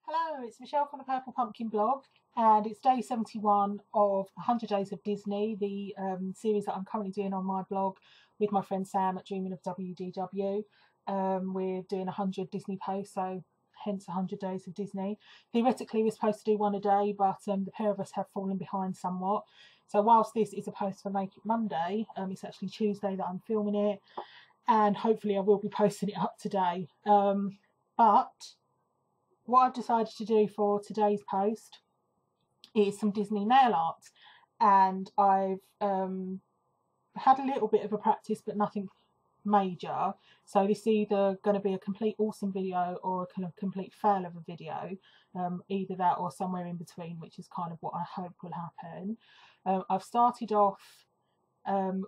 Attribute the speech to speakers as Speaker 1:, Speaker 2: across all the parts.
Speaker 1: Hello, it's Michelle from the Purple Pumpkin blog, and it's day 71 of 100 Days of Disney, the series that I'm currently doing on my blog with my friend Sam at Dreaming of WDW. We're doing 100 Disney posts, so hence 100 Days of Disney. Theoretically, we're supposed to do one a day, but the pair of us have fallen behind somewhat. So whilst this is a post for Make It Monday, it's actually Tuesday that I'm filming it, and hopefully I will be posting it up today. But what I've decided to do for today's post is some Disney nail art, and I've had a little bit of a practice but nothing major, so this is either going to be a complete awesome video or a kind of complete fail of a video, either that or somewhere in between, which is kind of what I hope will happen. I've started off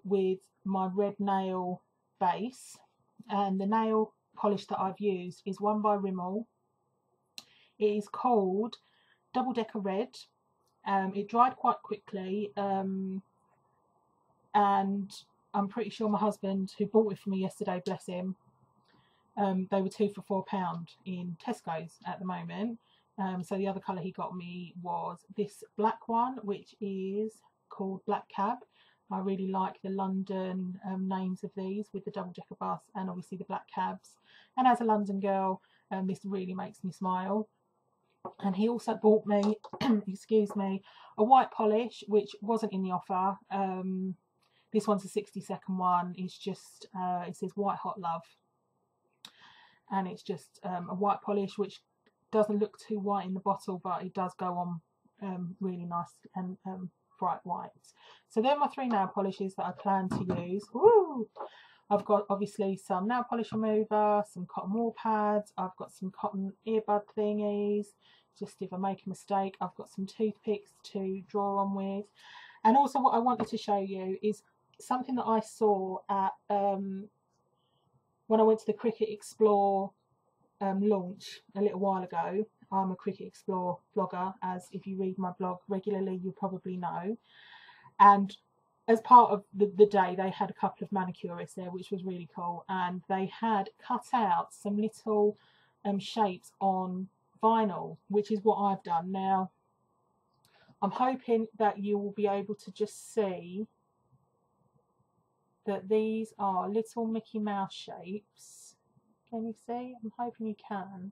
Speaker 1: with my red nail base, and the nail polish that I've used is one by Rimmel. It is called Double Decker Red. It dried quite quickly, and I'm pretty sure my husband, who bought it for me yesterday, bless him, they were 2 for £4 in Tesco's at the moment. So the other colour he got me was this black one, which is called Black Cab. I really like the London names of these, with the double decker bus and obviously the black cabs. And as a London girl, this really makes me smile. And he also bought me, excuse me, a white polish, which wasn't in the offer. This one's a 60-second one. It's just, it says White Hot Love. And it's just a white polish, which doesn't look too white in the bottle, but it does go on really nice and bright whites. So they're my 3 nail polishes that I plan to use. Woo! I've got obviously some nail polish remover, some cotton wool pads, I've got some cotton earbud thingies, just if I make a mistake. I've got some toothpicks to draw on with. And also what I wanted to show you is something that I saw at when I went to the Cricut Explore launch a little while ago. I'm a Cricut Explore blogger, as if you read my blog regularly you probably know. And as part of the day, they had a couple of manicurists there, which was really cool, and they had cut out some little shapes on vinyl, which is what I've done. Now I'm hoping that you will be able to just see that these are little Mickey Mouse shapes. Can you see? I'm hoping you can.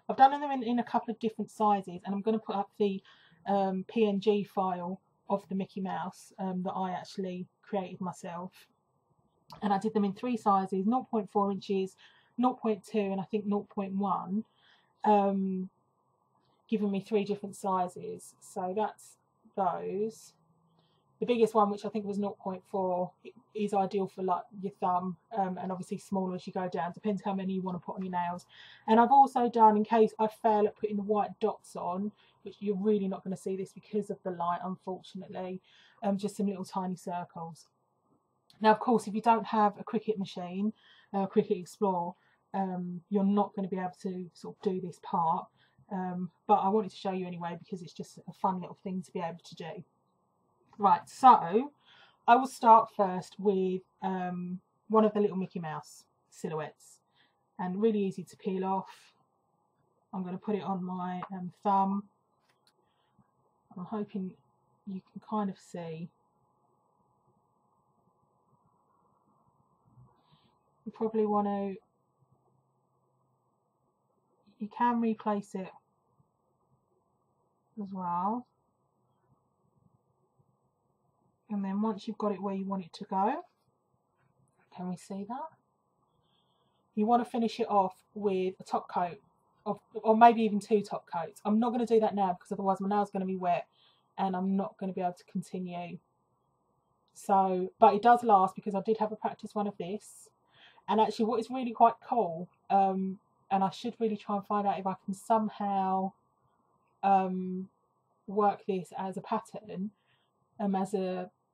Speaker 1: I've done them in a couple of different sizes, and I'm going to put up the PNG file of the Mickey Mouse that I actually created myself. And I did them in 3 sizes: 0.4 inches, 0.2 and I think 0.1, giving me 3 different sizes. So that's those. The biggest one, which I think was 0.4, is ideal for like your thumb, and obviously smaller as you go down, depends how many you want to put on your nails. And I've also done, in case I fail at putting the white dots on, which you're really not going to see this because of the light, unfortunately, just some little tiny circles. Now, of course, if you don't have a Cricut machine, Cricut Explore, you're not going to be able to sort of do this part, but I wanted to show you anyway because it's just a fun little thing to be able to do. Right, so I will start first with one of the little Mickey Mouse silhouettes, and really easy to peel off. I'm going to put it on my thumb. I'm hoping you can kind of see. You probably want to, you can replace it as well. And then once you've got it where you want it to go, can we see that? You want to finish it off with a top coat, or maybe even 2 top coats. I'm not going to do that now because otherwise my nail's going to be wet and I'm not going to be able to continue. So, but it does last because I did have a practice one of this. And actually what is really quite cool, and I should really try and find out if I can somehow work this as a pattern,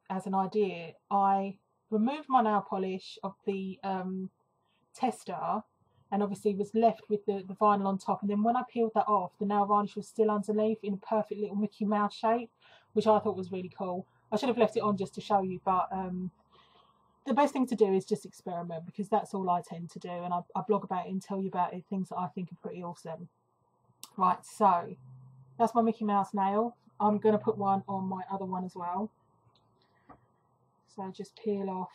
Speaker 1: as an idea. I removed my nail polish of the tester, and obviously was left with the vinyl on top, and then when I peeled that off, the nail varnish was still underneath in a perfect little Mickey Mouse shape, which I thought was really cool. I should have left it on just to show you, but the best thing to do is just experiment, because that's all I tend to do, and I blog about it and tell you about it, things that I think are pretty awesome. Right, so that's my Mickey Mouse nail. I'm going to put one on my other one as well. So just peel off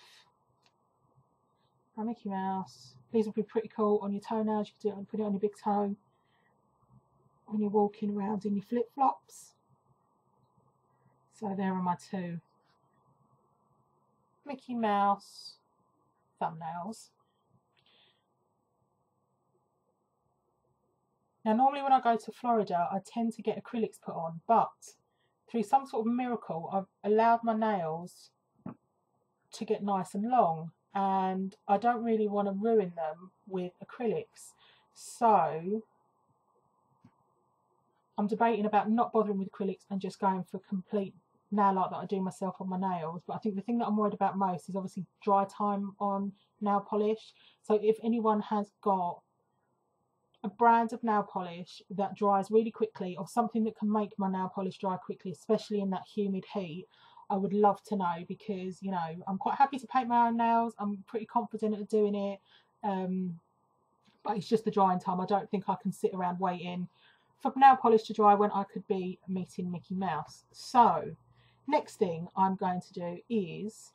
Speaker 1: my Mickey Mouse. These would be pretty cool on your toenails. You could do it and put it on your big toe when you're walking around in your flip-flops. So there are my two Mickey Mouse thumbnails. Now normally when I go to Florida I tend to get acrylics put on, but through some sort of miracle I've allowed my nails to get nice and long, and I don't really want to ruin them with acrylics, so I'm debating about not bothering with acrylics and just going for complete nail art that I do myself on my nails. But I think the thing that I'm worried about most is obviously dry time on nail polish. So if anyone has got a brand of nail polish that dries really quickly, or something that can make my nail polish dry quickly, especially in that humid heat, I would love to know, because you know I'm quite happy to paint my own nails. I'm pretty confident at doing it, but it's just the drying time. I don't think I can sit around waiting for nail polish to dry when I could be meeting Mickey Mouse. So next thing I'm going to do is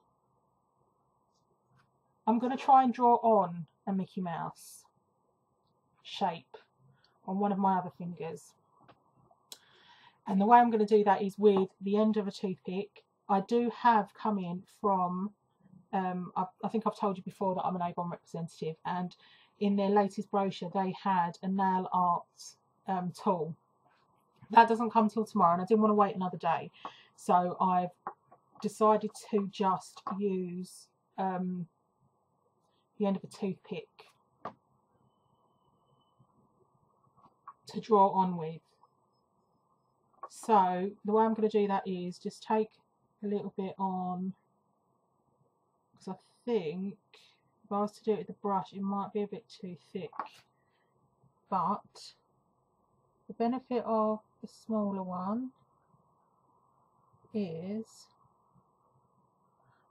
Speaker 1: I'm going to try and draw on a Mickey Mouse shape on one of my other fingers, and the way I'm going to do that is with the end of a toothpick. I do have coming from I think I've told you before that I'm an Avon representative, and in their latest brochure they had a nail art tool. That doesn't come till tomorrow, and I didn't want to wait another day, so I've decided to just use the end of a toothpick to draw on with. So the way I'm going to do that is just take a little bit on, because I think if I was to do it with the brush it might be a bit too thick, but the benefit of the smaller one is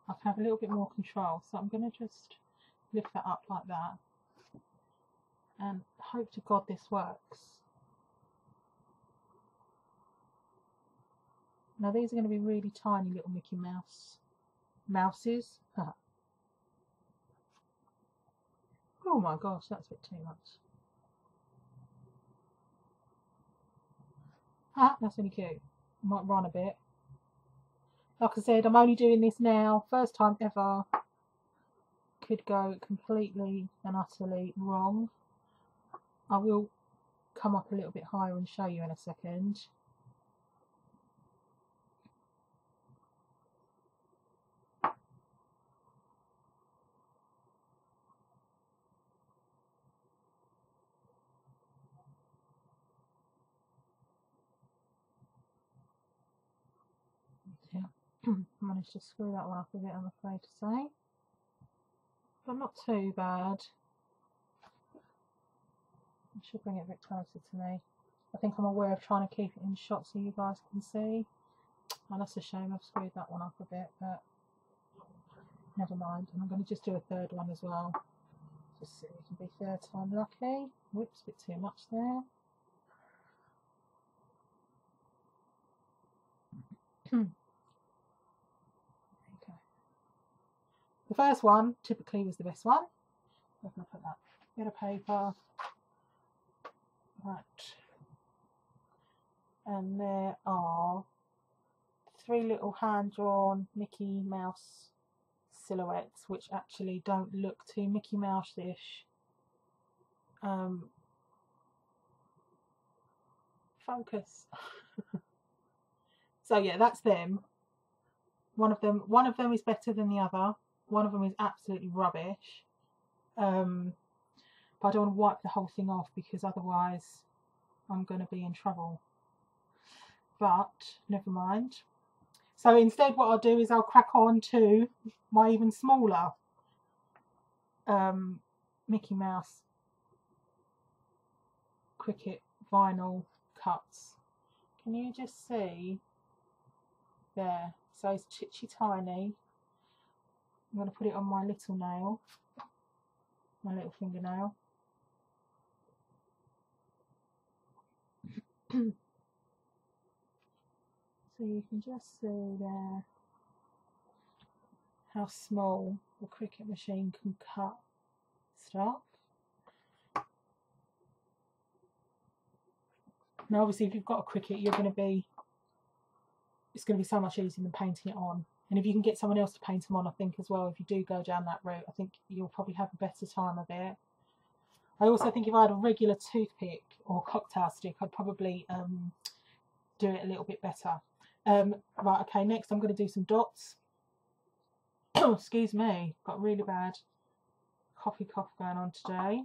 Speaker 1: I can have a little bit more control. So I'm going to just lift that up like that and hope to God this works. Now these are going to be really tiny little Mickey Mouses. Oh my gosh, that's a bit too much. That's really cute. I might run a bit. Like I said, I'm only doing this now, first time ever. Could go completely and utterly wrong. I will come up a little bit higher and show you in a second. Yeah, managed to screw that one up a bit, I'm afraid to say, but not too bad. I should bring it a bit closer to me. I think I'm aware of trying to keep it in shot so you guys can see. Oh, that's a shame, I've screwed that one up a bit, but never mind. And I'm going to just do a third one as well. Just see if we can be third time lucky. Whoops, a bit too much there. Okay. The first one typically was the best one. I'm going to put that bit of paper. Right. And there are 3 little hand-drawn Mickey Mouse silhouettes, which actually don't look too Mickey Mouse-ish. Focus. So yeah, that's them. One of them is better than the other. One of them is absolutely rubbish. But I don't want to wipe the whole thing off because otherwise I'm going to be in trouble. But never mind. So instead what I'll do is I'll crack on to my even smaller Mickey Mouse Cricut vinyl cuts. Can you just see there? So it's chitchy tiny. I'm going to put it on my little nail, my little fingernail. So you can just see there how small the Cricut machine can cut stuff. Now obviously if you've got a Cricut, it's going to be so much easier than painting it on. And if you can get someone else to paint them on, I think as well, if you do go down that route, I think you'll probably have a better time of it. I also think if I had a regular toothpick or cocktail stick, I'd probably do it a little bit better. Right, okay, next I'm going to do some dots. Excuse me, got really bad cough going on today.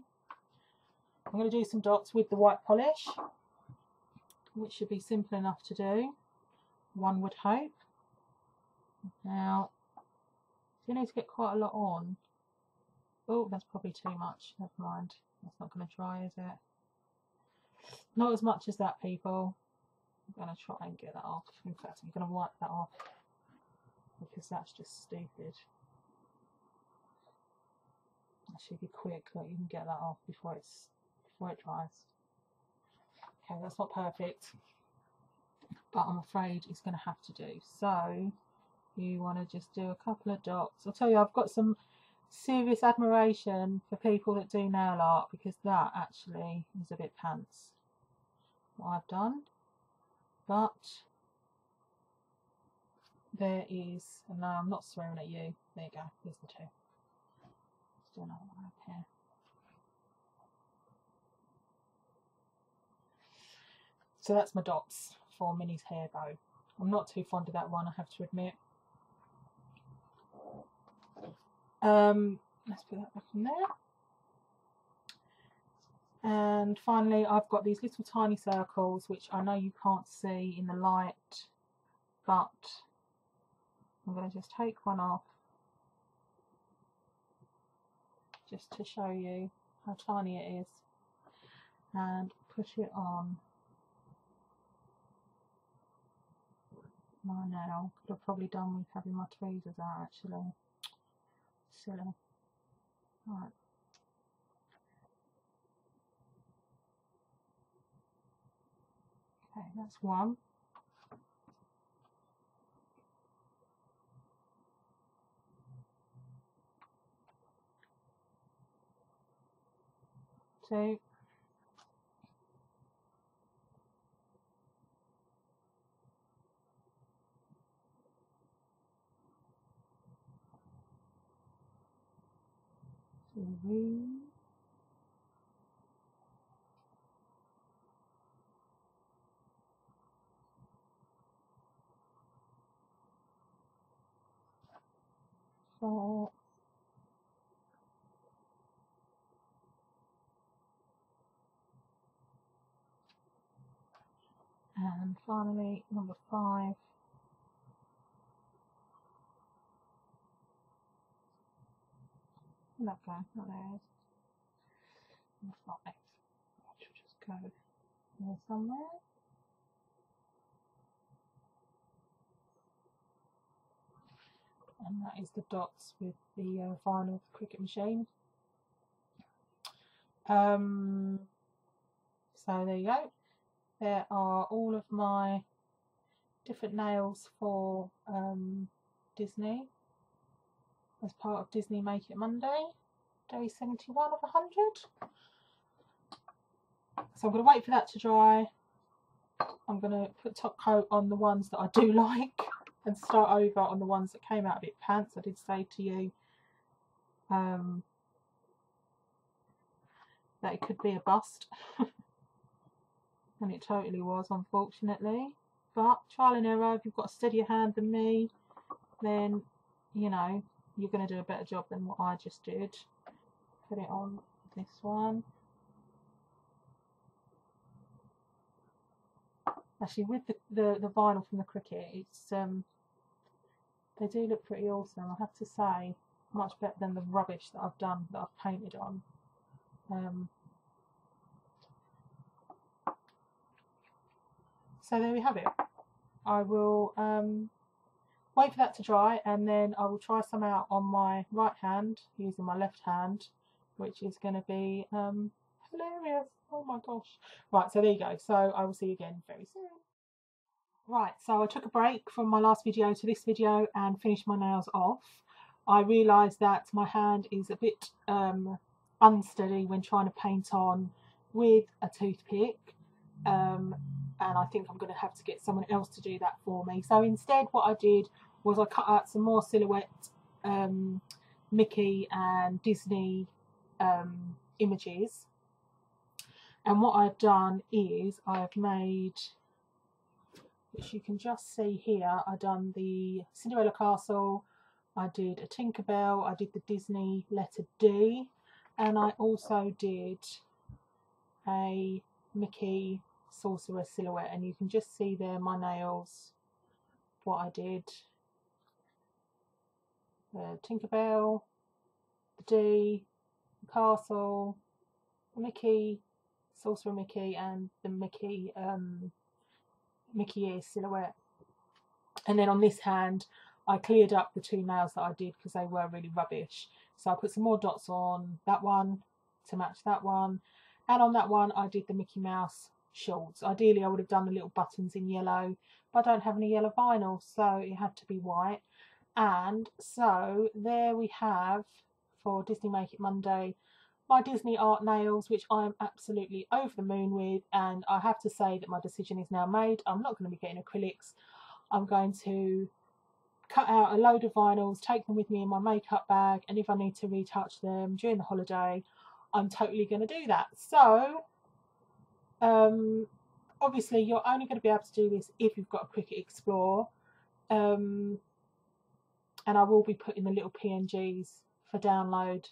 Speaker 1: I'm going to do some dots with the white polish, which should be simple enough to do, one would hope. Now, you need to get quite a lot on. Oh, that's probably too much. Never mind. That's not going to dry, is it? Not as much as that, people. I'm going to try and get that off. In fact, I'm going to wipe that off because that's just stupid. That should be quick, like you can get that off before it dries. Okay, that's not perfect, but I'm afraid it's going to have to do. So you want to just do a couple of dots. I'll tell you, I've got some serious admiration for people that do nail art, because that actually is a bit pants what I've done. But there is, and no, I'm not swearing at you. There you go, here's the two. Let's do another one up here. So that's my dots for Minnie's hair bow. I'm not too fond of that one, I have to admit. Let's put that back in there. And finally, I've got these little tiny circles, which I know you can't see in the light, but I'm going to just take one off just to show you how tiny it is, and put it on my nail. Could have probably done with having my tweezers out, actually. Silly. Right. Okay, that's one. Two. Three. Four. And finally, number 5. Where'd that go? Not there it is. Number 5. I should just go there somewhere. And that is the dots with the vinyl Cricut machine. So there you go. There are all of my different nails for Disney as part of Disney Make It Monday, day 71 of 100. So I'm going to wait for that to dry. I'm going to put top coat on the ones that I do like and start over on the ones that came out a bit pants. I did say to you that it could be a bust. And it totally was, unfortunately. But trial and error, if you've got a steadier hand than me, then, you know, you're going to do a better job than what I just did. Put it on this one. Actually, with the vinyl from the Cricut, it's they do look pretty awesome, I have to say. Much better than the rubbish that I've done, that I've painted on. So there we have it. I will wait for that to dry, and then I will try some out on my right hand using my left hand, which is going to be hilarious. Oh my gosh. Right, so there you go. So I will see you again very soon. Right, so I took a break from my last video to this video and finished my nails off. I realised that my hand is a bit unsteady when trying to paint on with a toothpick, and I think I'm going to have to get someone else to do that for me. So instead what I did was I cut out some more silhouette Mickey and Disney images, and what I've done is I've made, which you can just see here, I've done the Cinderella Castle, I did a Tinkerbell, I did the Disney letter D, and I also did a Mickey Sorcerer silhouette, and you can just see there my nails, what I did. The Tinkerbell, the D, the Castle, the Mickey, Sorcerer Mickey, and the Mickey Mickey ears silhouette. And then on this hand I cleared up the two nails that I did because they were really rubbish, so I put some more dots on that one to match that one, and on that one I did the Mickey Mouse shorts. Ideally I would have done the little buttons in yellow, but I don't have any yellow vinyl, so it had to be white. And so there we have, for Disney Make It Monday, my Disney art nails, which I am absolutely over the moon with, and I have to say that my decision is now made. I'm not going to be getting acrylics. I'm going to cut out a load of vinyls, take them with me in my makeup bag, and if I need to retouch them during the holiday, I'm totally going to do that. So obviously you're only going to be able to do this if you've got a Cricut Explore, and I will be putting the little PNGs for download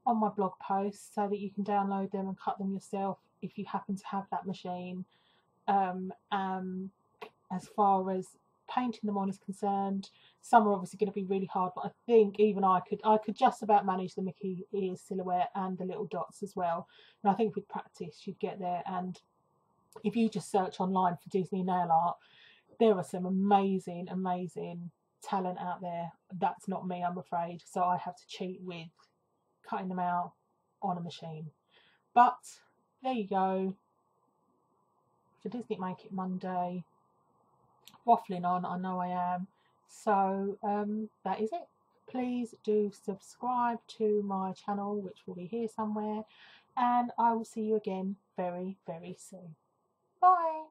Speaker 1: on my blog post so that you can download them and cut them yourself if you happen to have that machine. As far as painting them on is concerned, some are obviously going to be really hard, but I think even I could just about manage the Mickey ears silhouette and the little dots as well. And I think with practice you'd get there, and if you just search online for Disney nail art, there are some amazing talent out there. That's not me, I'm afraid, so I have to cheat with cutting them out on a machine. But there you go, for Disney Make It Monday. Waffling on, I know I am. So that is it. Please do subscribe to my channel, which will be here somewhere, and I will see you again very soon. Bye.